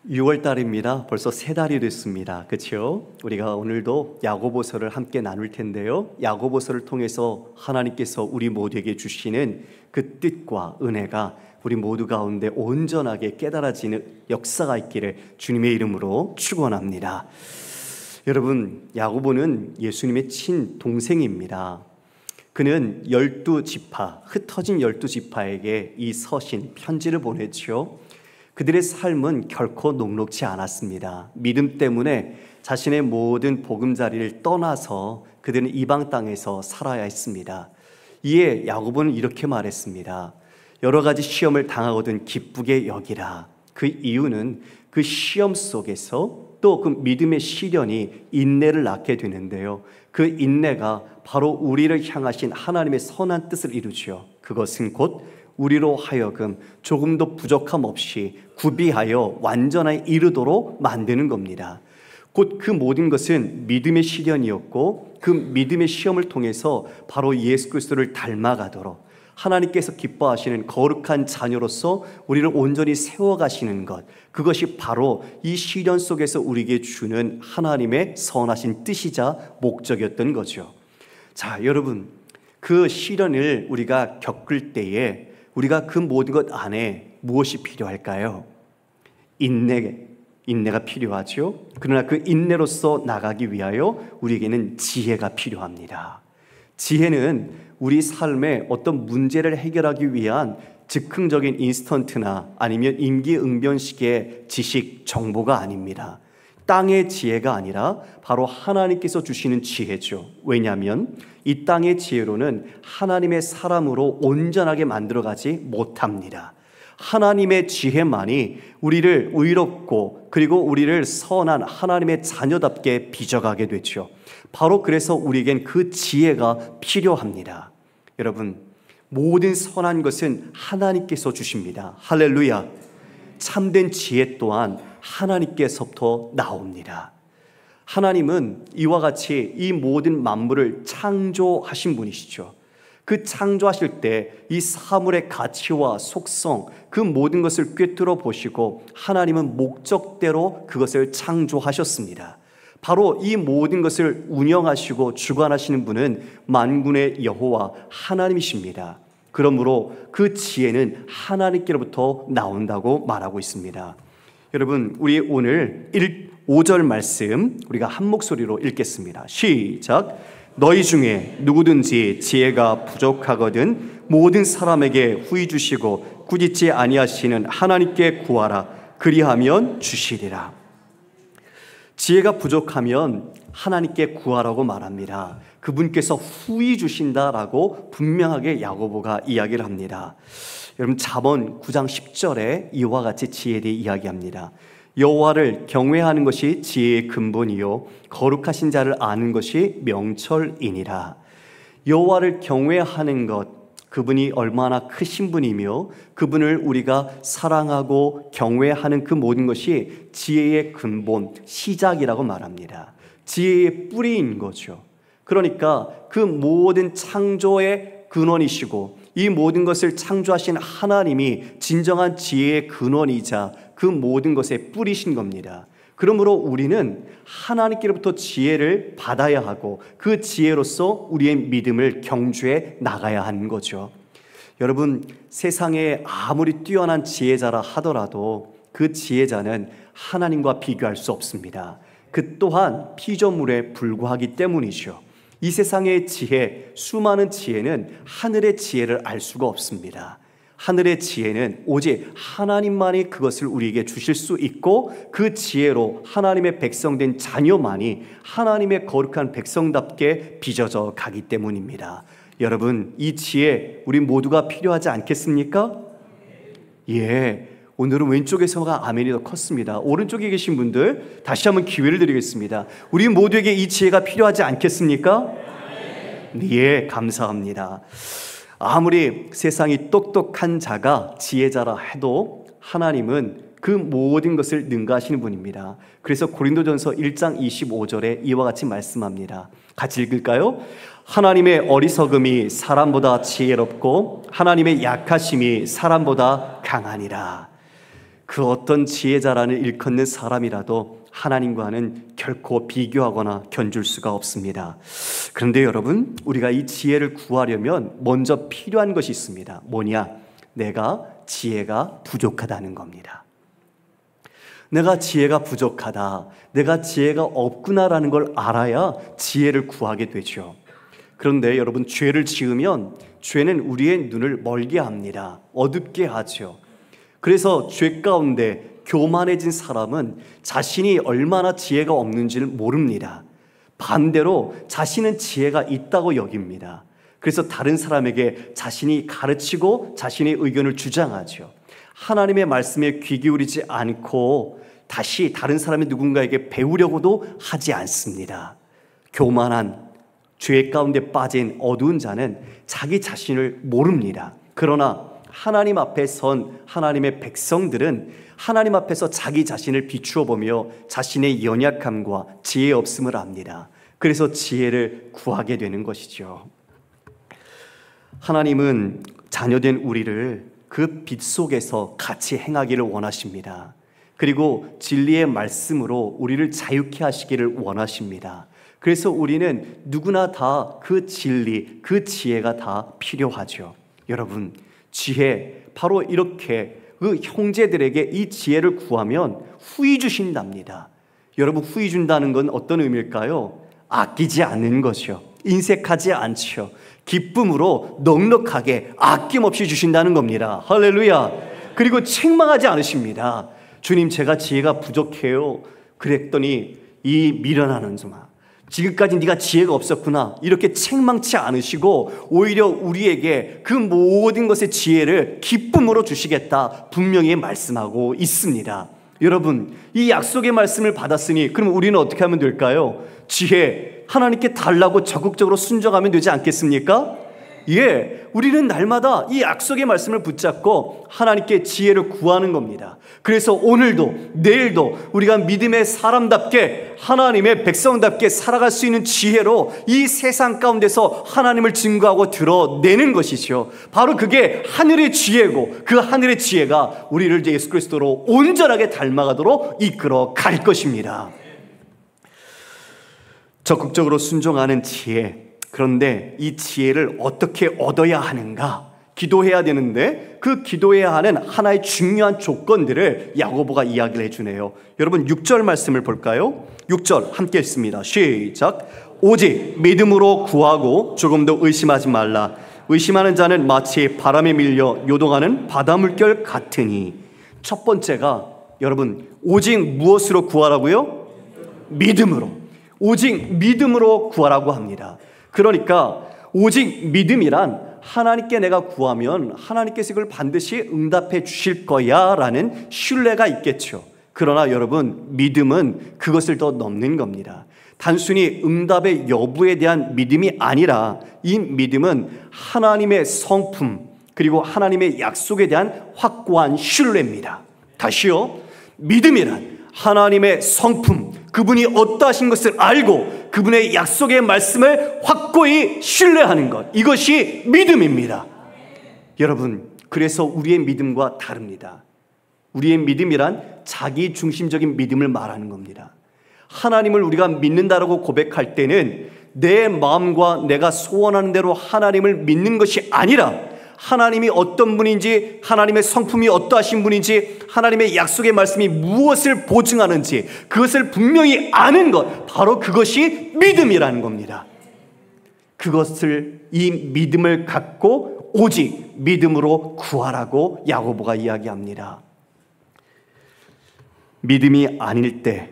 6월 달입니다. 벌써 3달이 됐습니다. 그렇죠? 우리가 오늘도 야고보서를 함께 나눌 텐데요. 야고보서를 통해서 하나님께서 우리 모두에게 주시는 그 뜻과 은혜가 우리 모두 가운데 온전하게 깨달아지는 역사가 있기를 주님의 이름으로 축원합니다. 여러분, 야고보는 예수님의 친동생입니다. 그는 12지파, 흩어진 12지파에게 이 서신, 편지를 보냈죠. 그들의 삶은 결코 녹록지 않았습니다. 믿음 때문에 자신의 모든 보금자리를 떠나서 그들은 이방 땅에서 살아야 했습니다. 이에 야고보는 이렇게 말했습니다. 여러 가지 시험을 당하거든 기쁘게 여기라. 그 이유는 그 시험 속에서 또 그 믿음의 시련이 인내를 낳게 되는데요. 그 인내가 바로 우리를 향하신 하나님의 선한 뜻을 이루죠. 그것은 곧 우리로 하여금 조금도 부족함 없이 구비하여 완전하게 이르도록 만드는 겁니다. 곧 그 모든 것은 믿음의 시련이었고 그 믿음의 시험을 통해서 바로 예수 그리스도를 닮아가도록 하나님께서 기뻐하시는 거룩한 자녀로서 우리를 온전히 세워가시는 것, 그것이 바로 이 시련 속에서 우리에게 주는 하나님의 선하신 뜻이자 목적이었던 거죠. 자, 여러분, 그 시련을 우리가 겪을 때에 우리가 그 모든 것 안에 무엇이 필요할까요? 인내가 필요하죠. 그러나 그 인내로서 나가기 위하여 우리에게는 지혜가 필요합니다. 지혜는 우리 삶의 어떤 문제를 해결하기 위한 즉흥적인 인스턴트나 아니면 임기응변식의 지식, 정보가 아닙니다. 땅의 지혜가 아니라 바로 하나님께서 주시는 지혜죠. 왜냐하면 이 땅의 지혜로는 하나님의 사람으로 온전하게 만들어가지 못합니다. 하나님의 지혜만이 우리를 의롭고 그리고 우리를 선한 하나님의 자녀답게 빚어가게 되죠. 바로 그래서 우리에겐 그 지혜가 필요합니다. 여러분, 모든 선한 것은 하나님께서 주십니다. 할렐루야. 참된 지혜 또한 하나님께서부터 나옵니다. 하나님은 이와 같이 이 모든 만물을 창조하신 분이시죠. 그 창조하실 때 이 사물의 가치와 속성, 그 모든 것을 꿰뚫어 보시고 하나님은 목적대로 그것을 창조하셨습니다. 바로 이 모든 것을 운영하시고 주관하시는 분은 만군의 여호와 하나님이십니다. 그러므로 그 지혜는 하나님께로부터 나온다고 말하고 있습니다. 여러분, 우리 오늘 5절 말씀 우리가 한 목소리로 읽겠습니다. 시작. 너희 중에 누구든지 지혜가 부족하거든 모든 사람에게 후히 주시고 꾸짖지 아니하시는 하나님께 구하라. 그리하면 주시리라. 지혜가 부족하면 하나님께 구하라고 말합니다. 그분께서 후히 주신다라고 분명하게 야고보가 이야기를 합니다. 여러분, 잠언 9장 10절에 이와 같이 지혜에 대해 이야기합니다. 여호와를 경외하는 것이 지혜의 근본이요 거룩하신 자를 아는 것이 명철이니라. 여호와를 경외하는 것, 그분이 얼마나 크신 분이며 그분을 우리가 사랑하고 경외하는 그 모든 것이 지혜의 근본, 시작이라고 말합니다. 지혜의 뿌리인 거죠. 그러니까 그 모든 창조의 근원이시고 이 모든 것을 창조하신 하나님이 진정한 지혜의 근원이자 그 모든 것의 뿌리신 겁니다. 그러므로 우리는 하나님께로부터 지혜를 받아야 하고 그 지혜로서 우리의 믿음을 경주해 나가야 하는 거죠. 여러분, 세상에 아무리 뛰어난 지혜자라 하더라도 그 지혜자는 하나님과 비교할 수 없습니다. 그 또한 피조물에 불과하기 때문이죠. 이 세상의 지혜, 수많은 지혜는 하늘의 지혜를 알 수가 없습니다. 하늘의 지혜는 오직 하나님만이 그것을 우리에게 주실 수 있고 그 지혜로 하나님의 백성된 자녀만이 하나님의 거룩한 백성답게 빚어져 가기 때문입니다. 여러분, 이 지혜 우리 모두가 필요하지 않겠습니까? 예, 오늘은 왼쪽에서가 아멘이 더 컸습니다. 오른쪽에 계신 분들 다시 한번 기회를 드리겠습니다. 우리 모두에게 이 지혜가 필요하지 않겠습니까? 예, 감사합니다. 아무리 세상이 똑똑한 자가 지혜자라 해도 하나님은 그 모든 것을 능가하시는 분입니다. 그래서 고린도전서 1장 25절에 이와 같이 말씀합니다. 같이 읽을까요? 하나님의 어리석음이 사람보다 지혜롭고 하나님의 약하심이 사람보다 강하니라. 그 어떤 지혜자라는 일컫는 사람이라도 하나님과는 결코 비교하거나 견줄 수가 없습니다. 그런데 여러분, 우리가 이 지혜를 구하려면 먼저 필요한 것이 있습니다. 뭐냐? 내가 지혜가 부족하다는 겁니다. 내가 지혜가 부족하다, 내가 지혜가 없구나라는 걸 알아야 지혜를 구하게 되죠. 그런데 여러분, 죄를 지으면 죄는 우리의 눈을 멀게 합니다. 어둡게 하죠. 그래서 죄 가운데 교만해진 사람은 자신이 얼마나 지혜가 없는지를 모릅니다. 반대로 자신은 지혜가 있다고 여깁니다. 그래서 다른 사람에게 자신이 가르치고 자신의 의견을 주장하죠. 하나님의 말씀에 귀 기울이지 않고 다시 다른 사람의 누군가에게 배우려고도 하지 않습니다. 교만한 죄 가운데 빠진 어두운 자는 자기 자신을 모릅니다. 그러나 하나님 앞에 선 하나님의 백성들은 하나님 앞에서 자기 자신을 비추어 보며 자신의 연약함과 지혜 없음을 압니다. 그래서 지혜를 구하게 되는 것이죠. 하나님은 자녀된 우리를 그 빛 속에서 같이 행하기를 원하십니다. 그리고 진리의 말씀으로 우리를 자유케 하시기를 원하십니다. 그래서 우리는 누구나 다 그 진리, 그 지혜가 다 필요하죠. 여러분, 지혜, 바로 이렇게 그 형제들에게 이 지혜를 구하면 후히 주신답니다. 여러분, 후히 준다는 건 어떤 의미일까요? 아끼지 않는 것이요, 인색하지 않죠. 기쁨으로 넉넉하게 아낌없이 주신다는 겁니다. 할렐루야. 그리고 책망하지 않으십니다. 주님, 제가 지혜가 부족해요. 그랬더니 이 미련한 자마, 지금까지 네가 지혜가 없었구나, 이렇게 책망치 않으시고 오히려 우리에게 그 모든 것의 지혜를 기쁨으로 주시겠다 분명히 말씀하고 있습니다. 여러분, 이 약속의 말씀을 받았으니 그럼 우리는 어떻게 하면 될까요? 지혜, 하나님께 달라고 적극적으로 순종하면 되지 않겠습니까? 예, 우리는 날마다 이 약속의 말씀을 붙잡고 하나님께 지혜를 구하는 겁니다. 그래서 오늘도 내일도 우리가 믿음의 사람답게, 하나님의 백성답게 살아갈 수 있는 지혜로 이 세상 가운데서 하나님을 증거하고 드러내는 것이죠. 바로 그게 하늘의 지혜고, 그 하늘의 지혜가 우리를 예수 그리스도로 온전하게 닮아가도록 이끌어 갈 것입니다. 적극적으로 순종하는 지혜. 그런데 이 지혜를 어떻게 얻어야 하는가? 기도해야 되는데 그 기도해야 하는 하나의 중요한 조건들을 야고보가 이야기를 해주네요. 여러분, 6절 말씀을 볼까요? 6절 함께 읽습니다. 시작. 오직 믿음으로 구하고 조금도 의심하지 말라. 의심하는 자는 마치 바람에 밀려 요동하는 바닷물결 같으니. 첫 번째가, 여러분, 오직 무엇으로 구하라고요? 믿음으로. 오직 믿음으로 구하라고 합니다. 그러니까 오직 믿음이란 하나님께 내가 구하면 하나님께서 이걸 반드시 응답해 주실 거야 라는 신뢰가 있겠죠. 그러나 여러분, 믿음은 그것을 더 넘는 겁니다. 단순히 응답의 여부에 대한 믿음이 아니라 이 믿음은 하나님의 성품, 그리고 하나님의 약속에 대한 확고한 신뢰입니다. 다시요, 믿음이란 하나님의 성품, 그분이 어떠하신 것을 알고 그분의 약속의 말씀을 확고히 신뢰하는 것, 이것이 믿음입니다. 여러분, 그래서 우리의 믿음과 다릅니다. 우리의 믿음이란 자기 중심적인 믿음을 말하는 겁니다. 하나님을 우리가 믿는다라고 고백할 때는 내 마음과 내가 소원하는 대로 하나님을 믿는 것이 아니라 하나님이 어떤 분인지, 하나님의 성품이 어떠하신 분인지, 하나님의 약속의 말씀이 무엇을 보증하는지 그것을 분명히 아는 것, 바로 그것이 믿음이라는 겁니다. 그것을, 이 믿음을 갖고 오직 믿음으로 구하라고 야고보가 이야기합니다. 믿음이 아닐 때,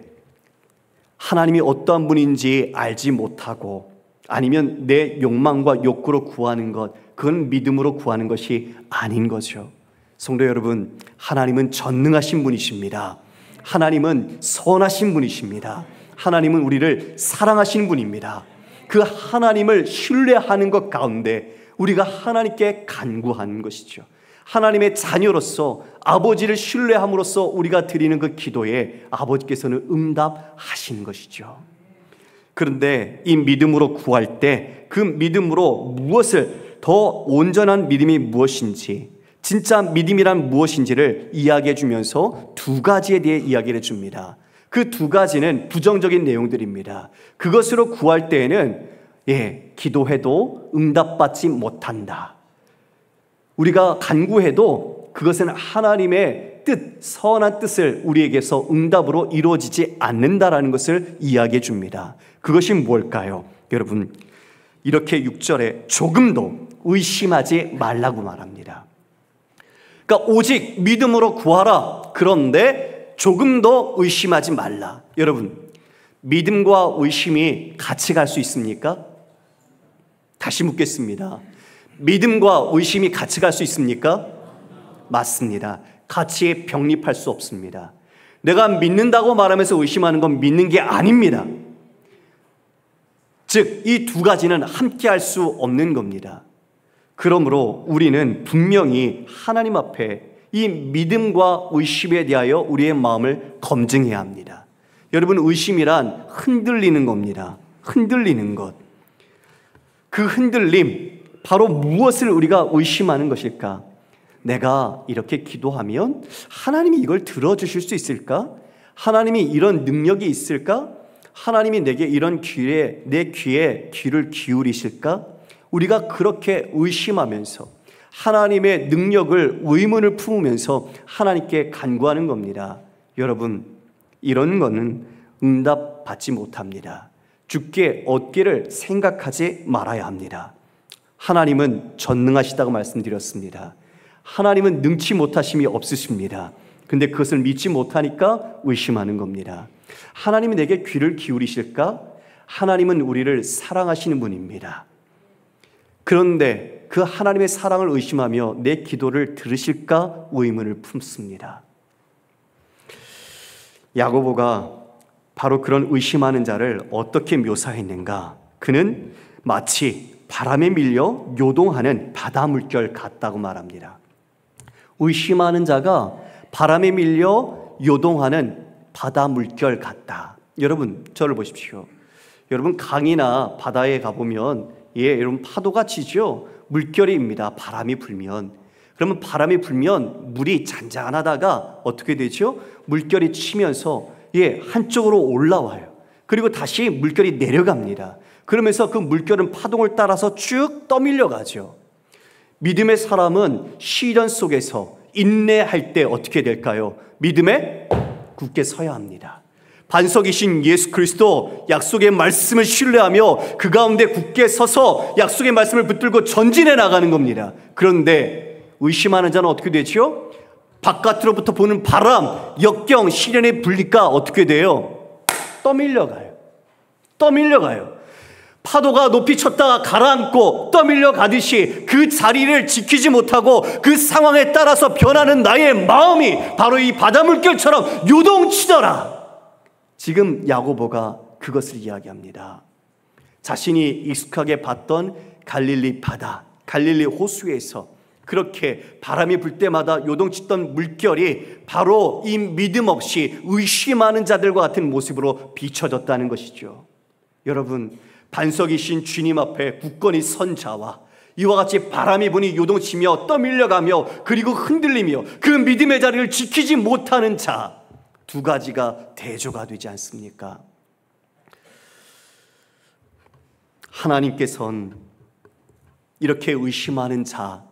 하나님이 어떠한 분인지 알지 못하고 아니면 내 욕망과 욕구로 구하는 것, 그건 믿음으로 구하는 것이 아닌 거죠. 성도 여러분, 하나님은 전능하신 분이십니다. 하나님은 선하신 분이십니다. 하나님은 우리를 사랑하시는 분입니다. 그 하나님을 신뢰하는 것 가운데 우리가 하나님께 간구하는 것이죠. 하나님의 자녀로서 아버지를 신뢰함으로써 우리가 드리는 그 기도에 아버지께서는 응답하시는 것이죠. 그런데 이 믿음으로 구할 때 그 믿음으로 무엇을, 더 온전한 믿음이 무엇인지, 진짜 믿음이란 무엇인지를 이야기해 주면서 두 가지에 대해 이야기를 해줍니다. 그 두 가지는 부정적인 내용들입니다. 그것으로 구할 때에는 기도해도 응답받지 못한다. 우리가 간구해도 그것은 하나님의 뜻, 선한 뜻을 우리에게서 응답으로 이루어지지 않는다라는 것을 이야기해 줍니다. 그것이 뭘까요? 여러분, 이렇게 6절에 조금도 의심하지 말라고 말합니다. 그러니까 오직 믿음으로 구하라. 그런데 조금도 의심하지 말라. 여러분, 믿음과 의심이 같이 갈 수 있습니까? 다시 묻겠습니다. 믿음과 의심이 같이 갈 수 있습니까? 맞습니다. 같이 병립할 수 없습니다. 내가 믿는다고 말하면서 의심하는 건 믿는 게 아닙니다. 즉, 이 두 가지는 함께 할 수 없는 겁니다. 그러므로 우리는 분명히 하나님 앞에 이 믿음과 의심에 대하여 우리의 마음을 검증해야 합니다. 여러분, 의심이란 흔들리는 겁니다. 흔들리는 것. 그 흔들림, 바로 무엇을 우리가 의심하는 것일까? 내가 이렇게 기도하면 하나님이 이걸 들어주실 수 있을까? 하나님이 이런 능력이 있을까? 하나님이 내게 이런 내 귀에 귀를 기울이실까? 우리가 그렇게 의심하면서 하나님의 능력을 의문을 품으면서 하나님께 간구하는 겁니다. 여러분, 이런 거는 응답받지 못합니다. 주께 얻기를 생각하지 말아야 합니다. 하나님은 전능하시다고 말씀드렸습니다. 하나님은 능치 못하심이 없으십니다. 근데 그것을 믿지 못하니까 의심하는 겁니다. 하나님이 내게 귀를 기울이실까? 하나님은 우리를 사랑하시는 분입니다. 그런데 그 하나님의 사랑을 의심하며 내 기도를 들으실까? 의문을 품습니다. 야고보가 바로 그런 의심하는 자를 어떻게 묘사했는가? 그는 마치 바람에 밀려 요동하는 바다 물결 같다고 말합니다. 의심하는 자가 바람에 밀려 요동하는 바다 물결 같다. 여러분, 저를 보십시오. 여러분, 강이나 바다에 가보면 여러분 파도가 치죠. 물결입니다. 바람이 불면. 그러면 바람이 불면 물이 잔잔하다가 어떻게 되죠? 물결이 치면서 한쪽으로 올라와요. 그리고 다시 물결이 내려갑니다. 그러면서 그 물결은 파동을 따라서 쭉 떠밀려 가죠. 믿음의 사람은 시련 속에서 인내할 때 어떻게 될까요? 믿음에 굳게 서야 합니다. 반석이신 예수 그리스도 약속의 말씀을 신뢰하며 그 가운데 굳게 서서 약속의 말씀을 붙들고 전진해 나가는 겁니다. 그런데 의심하는 자는 어떻게 되죠? 바깥으로부터 보는 바람, 역경, 시련의 불리가 어떻게 돼요? 떠밀려가요. 떠밀려가요. 파도가 높이 쳤다가 가라앉고 떠밀려 가듯이 그 자리를 지키지 못하고 그 상황에 따라서 변하는 나의 마음이 바로 이 바다 물결처럼 요동치더라. 지금 야고보가 그것을 이야기합니다. 자신이 익숙하게 봤던 갈릴리 바다, 갈릴리 호수에서 그렇게 바람이 불 때마다 요동치던 물결이 바로 이 믿음 없이 의심하는 자들과 같은 모습으로 비춰졌다는 것이죠. 여러분, 반석이신 주님 앞에 굳건히 선 자와 이와 같이 바람이 부니 요동치며 떠밀려가며 그리고 흔들리며 그 믿음의 자리를 지키지 못하는 자, 두 가지가 대조가 되지 않습니까? 하나님께서는 이렇게 의심하는 자,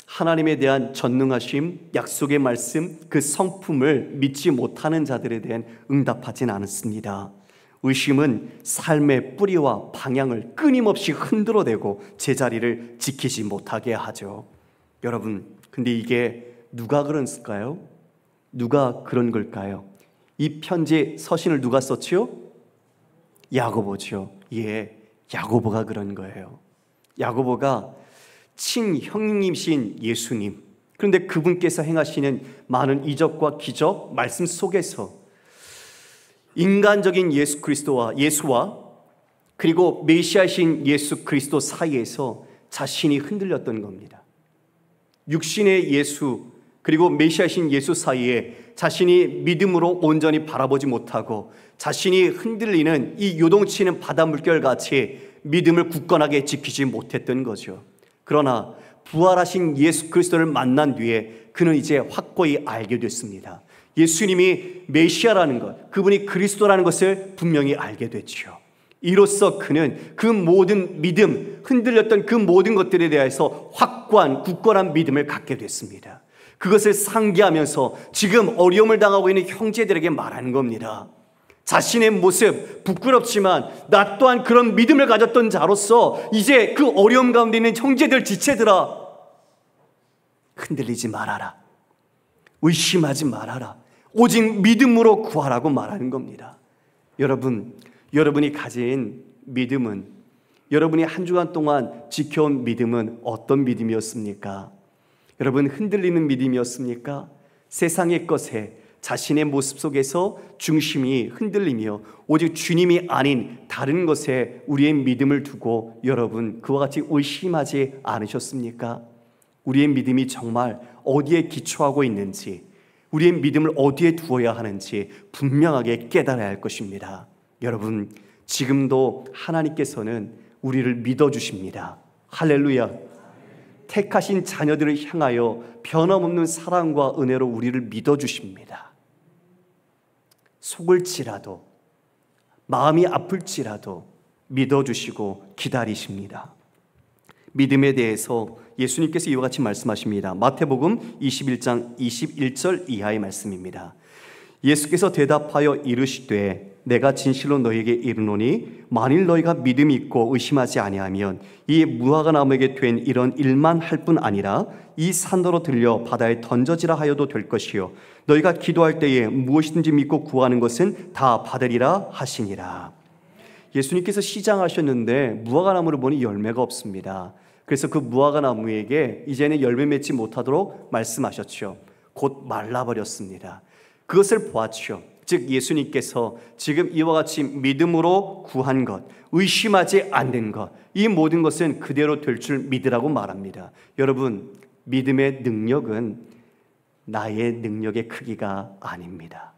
하나님에 대한 전능하심, 약속의 말씀, 그 성품을 믿지 못하는 자들에 대한 응답하진 않았습니다. 의심은 삶의 뿌리와 방향을 끊임없이 흔들어대고 제자리를 지키지 못하게 하죠. 여러분, 근데 이게 누가 그랬을까요? 누가 그런 걸까요? 이 편지 서신을 누가 썼지요? 야고보죠. 야고보가 그런 거예요. 야고보가 친형님이신 예수님, 그런데 그분께서 행하시는 많은 이적과 기적, 말씀 속에서 인간적인 예수 그리스도와 예수와 그리고 메시아이신 예수 그리스도 사이에서 자신이 흔들렸던 겁니다. 육신의 예수 그리고 메시아이신 예수 사이에 자신이 믿음으로 온전히 바라보지 못하고 자신이 흔들리는 이 요동치는 바다 물결같이 믿음을 굳건하게 지키지 못했던 거죠. 그러나 부활하신 예수 그리스도를 만난 뒤에 그는 이제 확고히 알게 됐습니다. 예수님이 메시아라는 것, 그분이 그리스도라는 것을 분명히 알게 됐죠. 이로써 그는 그 모든 믿음, 흔들렸던 그 모든 것들에 대해서 확고한 굳건한 믿음을 갖게 됐습니다. 그것을 상기하면서 지금 어려움을 당하고 있는 형제들에게 말하는 겁니다. 자신의 모습 부끄럽지만 나 또한 그런 믿음을 가졌던 자로서 이제 그 어려움 가운데 있는 형제들, 지체들아, 흔들리지 말아라, 의심하지 말아라, 오직 믿음으로 구하라고 말하는 겁니다. 여러분이 가진 믿음은, 여러분이 한 주간 동안 지켜온 믿음은 어떤 믿음이었습니까? 여러분, 흔들리는 믿음이었습니까? 세상의 것에 자신의 모습 속에서 중심이 흔들리며 오직 주님이 아닌 다른 것에 우리의 믿음을 두고 여러분 그와 같이 의심하지 않으셨습니까? 우리의 믿음이 정말 어디에 기초하고 있는지, 우리의 믿음을 어디에 두어야 하는지 분명하게 깨달아야 할 것입니다. 여러분, 지금도 하나님께서는 우리를 믿어주십니다. 할렐루야. 택하신 자녀들을 향하여 변함없는 사랑과 은혜로 우리를 믿어주십니다. 속을지라도, 마음이 아플지라도 믿어주시고 기다리십니다. 믿음에 대해서 예수님께서 이와 같이 말씀하십니다. 마태복음 21장 21절 이하의 말씀입니다. 예수께서 대답하여 이르시되 내가 진실로 너희에게 이르노니 만일 너희가 믿음이 있고 의심하지 아니하면 이 무화과 나무에게 된 이런 일만 할 뿐 아니라 이 산으로 들려 바다에 던져지라 하여도 될 것이요 너희가 기도할 때에 무엇이든지 믿고 구하는 것은 다 받으리라 하시니라. 예수님께서 시장하셨는데 무화과 나무를 보니 열매가 없습니다. 그래서 그 무화과 나무에게 이제는 열매 맺지 못하도록 말씀하셨죠. 곧 말라버렸습니다. 그것을 보았죠. 즉 예수님께서 지금 이와 같이 믿음으로 구한 것, 의심하지 않는 것, 이 모든 것은 그대로 될 줄 믿으라고 말합니다. 여러분, 믿음의 능력은 나의 능력의 크기가 아닙니다.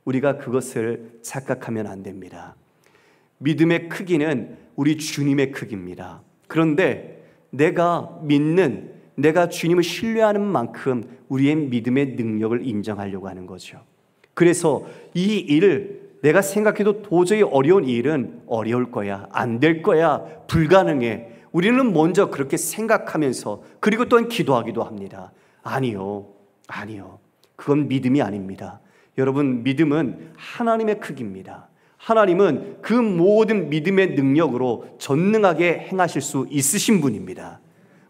우리가 그것을 착각하면 안 됩니다. 믿음의 크기는 우리 주님의 크기입니다. 그런데 내가 믿는, 내가 주님을 신뢰하는 만큼 우리의 믿음의 능력을 인정하려고 하는 거죠. 그래서 이 일을 내가 생각해도 도저히 어려운 이 일은 어려울 거야, 안 될 거야, 불가능해, 우리는 먼저 그렇게 생각하면서 그리고 또한 기도하기도 합니다. 아니요. 그건 믿음이 아닙니다. 여러분, 믿음은 하나님의 크기입니다. 하나님은 그 모든 믿음의 능력으로 전능하게 행하실 수 있으신 분입니다.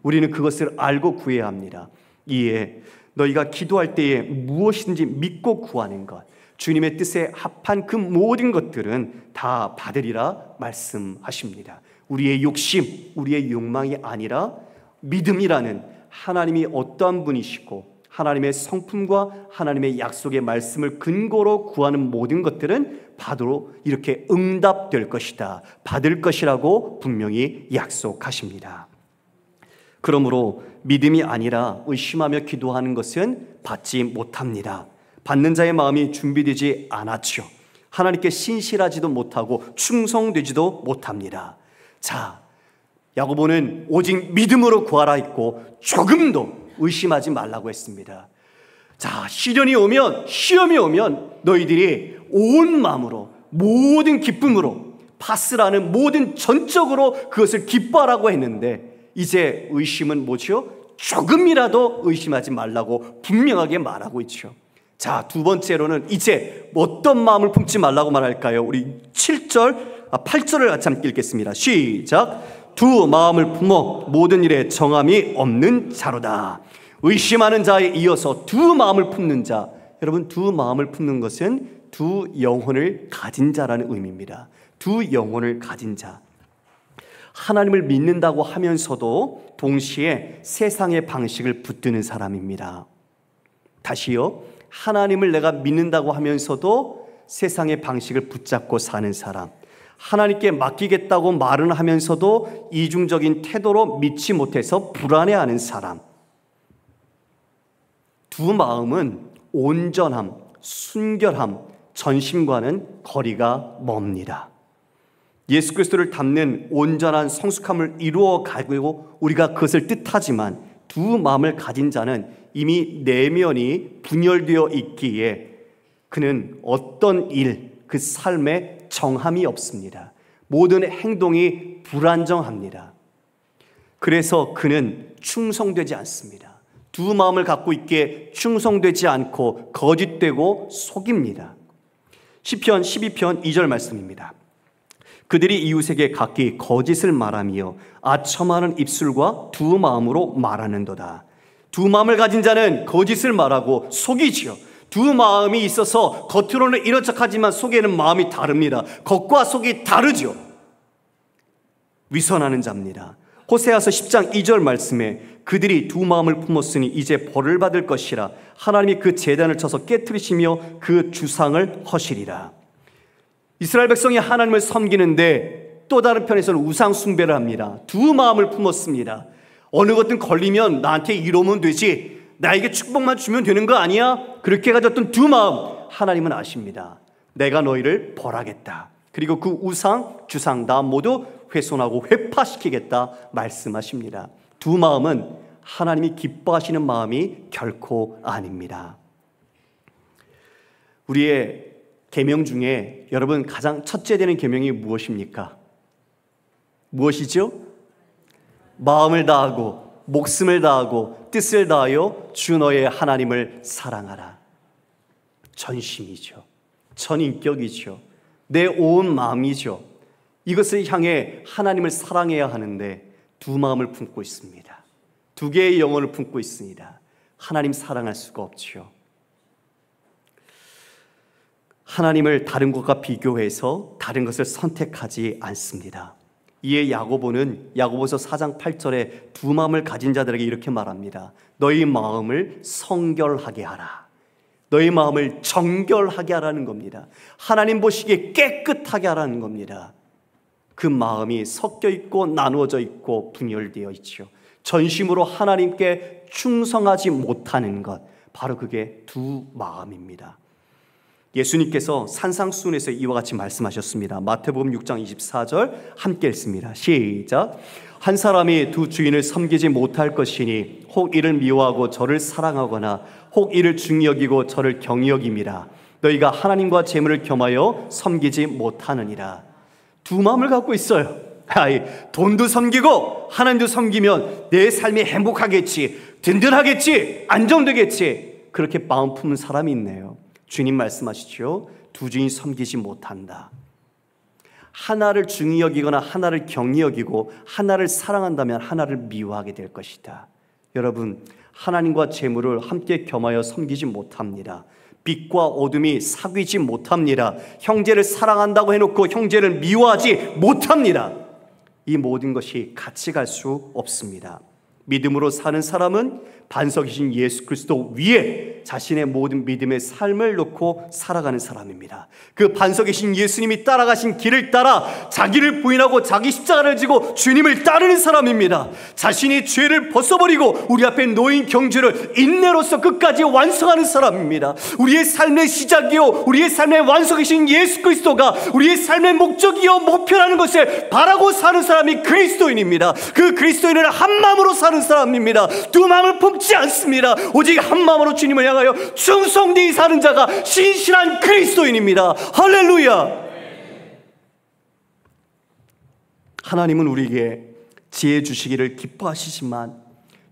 우리는 그것을 알고 구해야 합니다. 이에 너희가 기도할 때에 무엇이든지 믿고 구하는 것, 주님의 뜻에 합한 그 모든 것들은 다 받으리라 말씀하십니다. 우리의 욕심, 우리의 욕망이 아니라 믿음이라는 하나님이 어떠한 분이시고 하나님의 성품과 하나님의 약속의 말씀을 근거로 구하는 모든 것들은 바로 이렇게 응답될 것이다, 받을 것이라고 분명히 약속하십니다. 그러므로 믿음이 아니라 의심하며 기도하는 것은 받지 못합니다. 받는 자의 마음이 준비되지 않았죠. 하나님께 신실하지도 못하고 충성되지도 못합니다. 자, 야고보는 오직 믿음으로 구하라 했고 조금도 의심하지 말라고 했습니다. 자, 시련이 오면, 시험이 오면 너희들이 온 마음으로, 모든 기쁨으로, 파스라는 모든 전적으로 그것을 기뻐하라고 했는데 이제 의심은 뭐죠? 조금이라도 의심하지 말라고 분명하게 말하고 있죠. 자, 두 번째로는 이제 어떤 마음을 품지 말라고 말할까요? 우리 8절을 같이 함께 읽겠습니다. 시작. 두 마음을 품어 모든 일에 정함이 없는 자로다. 의심하는 자에 이어서 두 마음을 품는 자. 여러분, 두 마음을 품는 것은 두 영혼을 가진 자라는 의미입니다. 두 영혼을 가진 자. 하나님을 믿는다고 하면서도 동시에 세상의 방식을 붙드는 사람입니다. 다시요, 하나님을 내가 믿는다고 하면서도 세상의 방식을 붙잡고 사는 사람, 하나님께 맡기겠다고 말은 하면서도 이중적인 태도로 믿지 못해서 불안해하는 사람. 두 마음은 온전함, 순결함, 전심과는 거리가 멉니다. 예수 그리스도를 닮는 온전한 성숙함을 이루어 가고 우리가 그것을 뜻하지만 두 마음을 가진 자는 이미 내면이 분열되어 있기에 그는 어떤 일, 그 삶에 정함이 없습니다. 모든 행동이 불안정합니다. 그래서 그는 충성되지 않습니다. 두 마음을 갖고 있기에 충성되지 않고 거짓되고 속입니다. 시편 12편 2절 말씀입니다. 그들이 이웃에게 각기 거짓을 말하며 아첨하는 입술과 두 마음으로 말하는도다. 두 마음을 가진 자는 거짓을 말하고 속이지요. 두 마음이 있어서 겉으로는 이런 척하지만 속에는 마음이 다릅니다. 겉과 속이 다르죠. 위선하는 자입니다. 호세아서 10장 2절 말씀에 그들이 두 마음을 품었으니 이제 벌을 받을 것이라. 하나님이 그 제단을 쳐서 깨트리시며 그 주상을 허시리라. 이스라엘 백성이 하나님을 섬기는데 또 다른 편에서는 우상 숭배를 합니다. 두 마음을 품었습니다. 어느 것든 걸리면 나한테 이러면 되지, 나에게 축복만 주면 되는 거 아니야? 그렇게 가졌던 두 마음, 하나님은 아십니다. 내가 너희를 벌하겠다. 그리고 그 우상, 주상 다 모두 훼손하고 회파시키겠다 말씀하십니다. 두 마음은 하나님이 기뻐하시는 마음이 결코 아닙니다. 우리의 계명 중에 여러분 가장 첫째 되는 계명이 무엇입니까? 무엇이죠? 마음을 다하고 목숨을 다하고 뜻을 다하여 주 너의 하나님을 사랑하라. 전심이죠. 전인격이죠. 내 온 마음이죠. 이것을 향해 하나님을 사랑해야 하는데 두 마음을 품고 있습니다. 두 개의 영혼을 품고 있습니다. 하나님 사랑할 수가 없죠. 하나님을 다른 것과 비교해서 다른 것을 선택하지 않습니다. 이에 야고보는 야고보서 4장 8절에 두 마음을 가진 자들에게 이렇게 말합니다. 너희 마음을 성결하게 하라. 너희 마음을 정결하게 하라는 겁니다. 하나님 보시기에 깨끗하게 하라는 겁니다. 그 마음이 섞여 있고 나누어져 있고 분열되어 있죠. 전심으로 하나님께 충성하지 못하는 것, 바로 그게 두 마음입니다. 예수님께서 산상수훈에서 이와 같이 말씀하셨습니다. 마태복음 6장 24절 함께 읽습니다. 시작. 한 사람이 두 주인을 섬기지 못할 것이니 혹 이를 미워하고 저를 사랑하거나 혹 이를 중히 여기고 저를 경히 여김이라. 너희가 하나님과 재물을 겸하여 섬기지 못하느니라. 두 마음을 갖고 있어요. 돈도 섬기고 하나님도 섬기면 내 삶이 행복하겠지, 든든하겠지, 안정되겠지, 그렇게 마음 품는 사람이 있네요. 주님 말씀하시죠. 두 주인 섬기지 못한다. 하나를 중히 여기거나 하나를 경히 여기고 하나를 사랑한다면 하나를 미워하게 될 것이다. 여러분, 하나님과 재물을 함께 겸하여 섬기지 못합니다. 빛과 어둠이 사귀지 못합니다. 형제를 사랑한다고 해놓고 형제를 미워하지 못합니다. 이 모든 것이 같이 갈 수 없습니다. 믿음으로 사는 사람은 반석이신 예수 그리스도 위에 자신의 모든 믿음의 삶을 놓고 살아가는 사람입니다. 그 반석이신 예수님이 따라가신 길을 따라 자기를 부인하고 자기 십자가를 지고 주님을 따르는 사람입니다. 자신이 죄를 벗어버리고 우리 앞에 놓인 경주를 인내로서 끝까지 완성하는 사람입니다. 우리의 삶의 시작이요 우리의 삶의 완성이신 예수 그리스도가 우리의 삶의 목적이요 목표라는 것을 바라고 사는 사람이 그리스도인입니다. 그 그리스도인은 한 마음으로 사는 사람입니다. 두 마음을 품지 않습니다. 오직 한 마음으로 주님을 향하여 충성되이 사는 자가 신실한 그리스도인입니다. 할렐루야. 하나님은 우리에게 지혜 주시기를 기뻐하시지만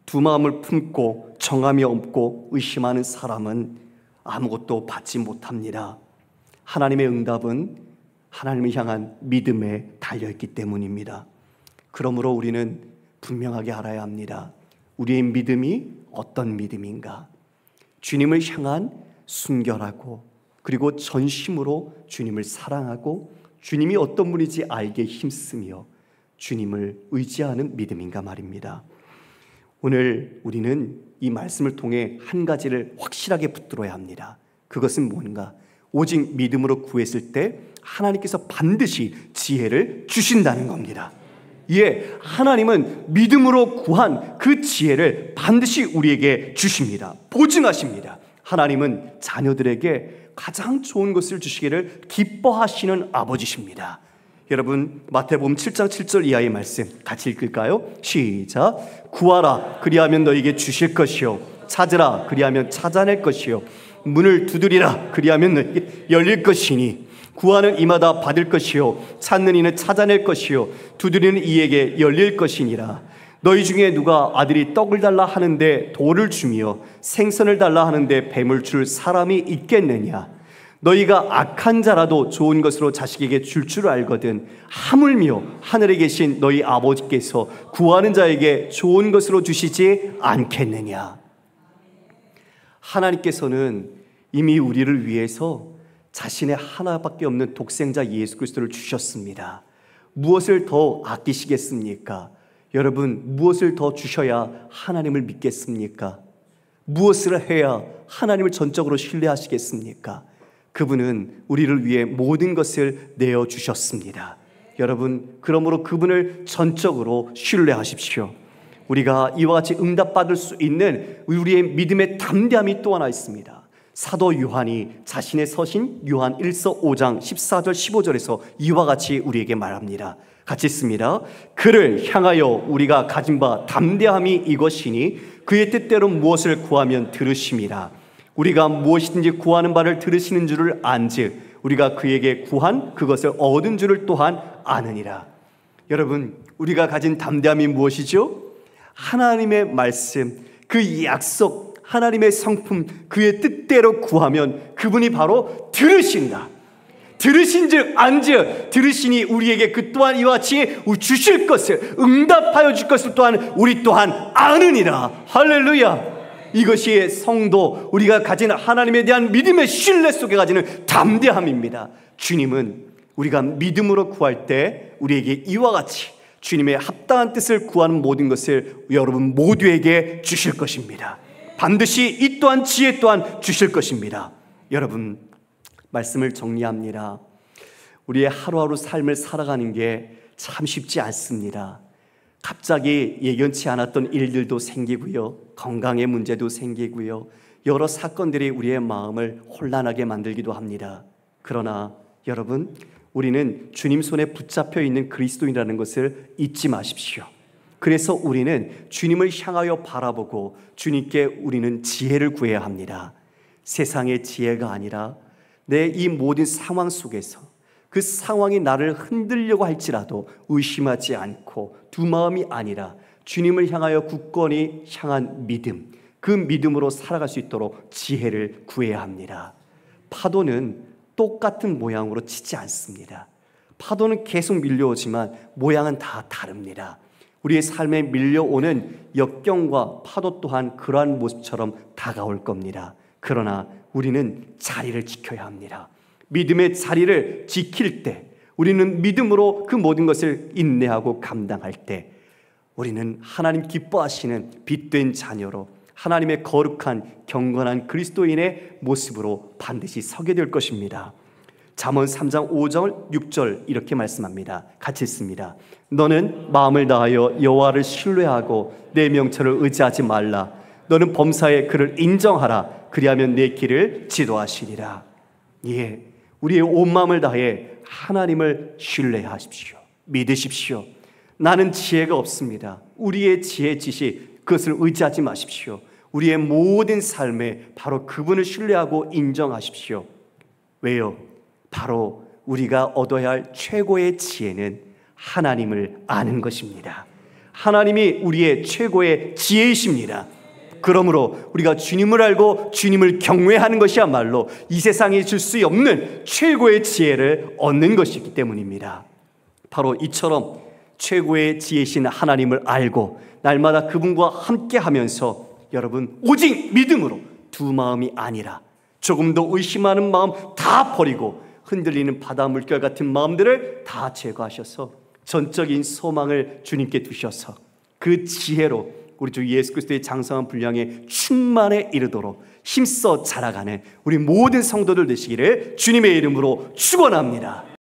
두 마음을 품고 정함이 없고 의심하는 사람은 아무것도 받지 못합니다. 하나님의 응답은 하나님을 향한 믿음에 달려있기 때문입니다. 그러므로 우리는 분명하게 알아야 합니다. 우리의 믿음이 어떤 믿음인가? 주님을 향한 순결하고 그리고 전심으로 주님을 사랑하고 주님이 어떤 분인지 알게 힘쓰며 주님을 의지하는 믿음인가 말입니다. 오늘 우리는 이 말씀을 통해 한 가지를 확실하게 붙들어야 합니다. 그것은 뭔가? 오직 믿음으로 구했을 때 하나님께서 반드시 지혜를 주신다는 겁니다. 예, 하나님은 믿음으로 구한 그 지혜를 반드시 우리에게 주십니다. 보증하십니다. 하나님은 자녀들에게 가장 좋은 것을 주시기를 기뻐하시는 아버지십니다. 여러분, 마태복음 7장 7절 이하의 말씀 같이 읽을까요? 시작. 구하라 그리하면 너에게 주실 것이요, 찾으라 그리하면 찾아낼 것이요, 문을 두드리라 그리하면 너에게 열릴 것이니, 구하는 이마다 받을 것이요, 찾는 이는 찾아낼 것이요, 두드리는 이에게 열릴 것이니라. 너희 중에 누가 아들이 떡을 달라 하는데 돌을 주며 생선을 달라 하는데 뱀을 줄 사람이 있겠느냐? 너희가 악한 자라도 좋은 것으로 자식에게 줄 줄 알거든 하물며 하늘에 계신 너희 아버지께서 구하는 자에게 좋은 것으로 주시지 않겠느냐? 하나님께서는 이미 우리를 위해서 자신의 하나밖에 없는 독생자 예수 그리스도를 주셨습니다. 무엇을 더 아끼시겠습니까? 여러분, 무엇을 더 주셔야 하나님을 믿겠습니까? 무엇을 해야 하나님을 전적으로 신뢰하시겠습니까? 그분은 우리를 위해 모든 것을 내어주셨습니다. 여러분, 그러므로 그분을 전적으로 신뢰하십시오. 우리가 이와 같이 응답받을 수 있는 우리의 믿음의 담대함이 또 하나 있습니다. 사도 요한이 자신의 서신 요한 1서 5장 14절 15절에서 이와 같이 우리에게 말합니다. 같이 읽습니다. 그를 향하여 우리가 가진 바 담대함이 이것이니 그의 뜻대로 무엇을 구하면 들으심이라. 우리가 무엇이든지 구하는 바를 들으시는 줄을 안즉 우리가 그에게 구한 그것을 얻은 줄을 또한 아느니라. 여러분, 우리가 가진 담대함이 무엇이죠? 하나님의 말씀, 그 약속, 하나님의 성품, 그의 뜻대로 구하면 그분이 바로 들으신다. 들으신즉 안즉 들으시니 우리에게 그 또한 이와 같이 주실 것을, 응답하여 줄 것을 또한 우리 또한 아느니라. 할렐루야. 이것이 성도, 우리가 가진 하나님에 대한 믿음의 신뢰 속에 가지는 담대함입니다. 주님은 우리가 믿음으로 구할 때 우리에게 이와 같이 주님의 합당한 뜻을 구하는 모든 것을 여러분 모두에게 주실 것입니다. 반드시 이 또한 지혜 또한 주실 것입니다. 여러분, 말씀을 정리합니다. 우리의 하루하루 삶을 살아가는 게 참 쉽지 않습니다. 갑자기 예견치 않았던 일들도 생기고요, 건강의 문제도 생기고요, 여러 사건들이 우리의 마음을 혼란하게 만들기도 합니다. 그러나 여러분, 우리는 주님 손에 붙잡혀 있는 그리스도인이라는 것을 잊지 마십시오. 그래서 우리는 주님을 향하여 바라보고 주님께 우리는 지혜를 구해야 합니다. 세상의 지혜가 아니라 내 이 모든 상황 속에서 그 상황이 나를 흔들려고 할지라도 의심하지 않고 두 마음이 아니라 주님을 향하여 굳건히 향한 믿음, 그 믿음으로 살아갈 수 있도록 지혜를 구해야 합니다. 파도는 똑같은 모양으로 치지 않습니다. 파도는 계속 밀려오지만 모양은 다 다릅니다. 우리의 삶에 밀려오는 역경과 파도 또한 그러한 모습처럼 다가올 겁니다. 그러나 우리는 자리를 지켜야 합니다. 믿음의 자리를 지킬 때, 우리는 믿음으로 그 모든 것을 인내하고 감당할 때 우리는 하나님 기뻐하시는 빛된 자녀로 하나님의 거룩한 경건한 그리스도인의 모습으로 반드시 서게 될 것입니다. 잠언 3장 5절 6절 이렇게 말씀합니다. 같이 읽습니다. 너는 마음을 다하여 여호와를 신뢰하고 내 명철을 의지하지 말라. 너는 범사에 그를 인정하라. 그리하면 내 길을 지도하시리라. 예, 우리의 온 마음을 다해 하나님을 신뢰하십시오. 믿으십시오. 나는 지혜가 없습니다. 우리의 지혜, 지식, 그것을 의지하지 마십시오. 우리의 모든 삶에 바로 그분을 신뢰하고 인정하십시오. 왜요? 바로 우리가 얻어야 할 최고의 지혜는 하나님을 아는 것입니다. 하나님이 우리의 최고의 지혜이십니다. 그러므로 우리가 주님을 알고 주님을 경외하는 것이야말로 이 세상에 줄 수 없는 최고의 지혜를 얻는 것이기 때문입니다. 바로 이처럼 최고의 지혜이신 하나님을 알고 날마다 그분과 함께하면서 여러분 오직 믿음으로 두 마음이 아니라 조금도 의심하는 마음 다 버리고 흔들리는 바다 물결 같은 마음들을 다 제거하셔서 전적인 소망을 주님께 두셔서 그 지혜로 우리 주 예수 그리스도의 장성한 분량의 충만에 이르도록 힘써 자라가는 우리 모든 성도들 되시기를 주님의 이름으로 축원합니다.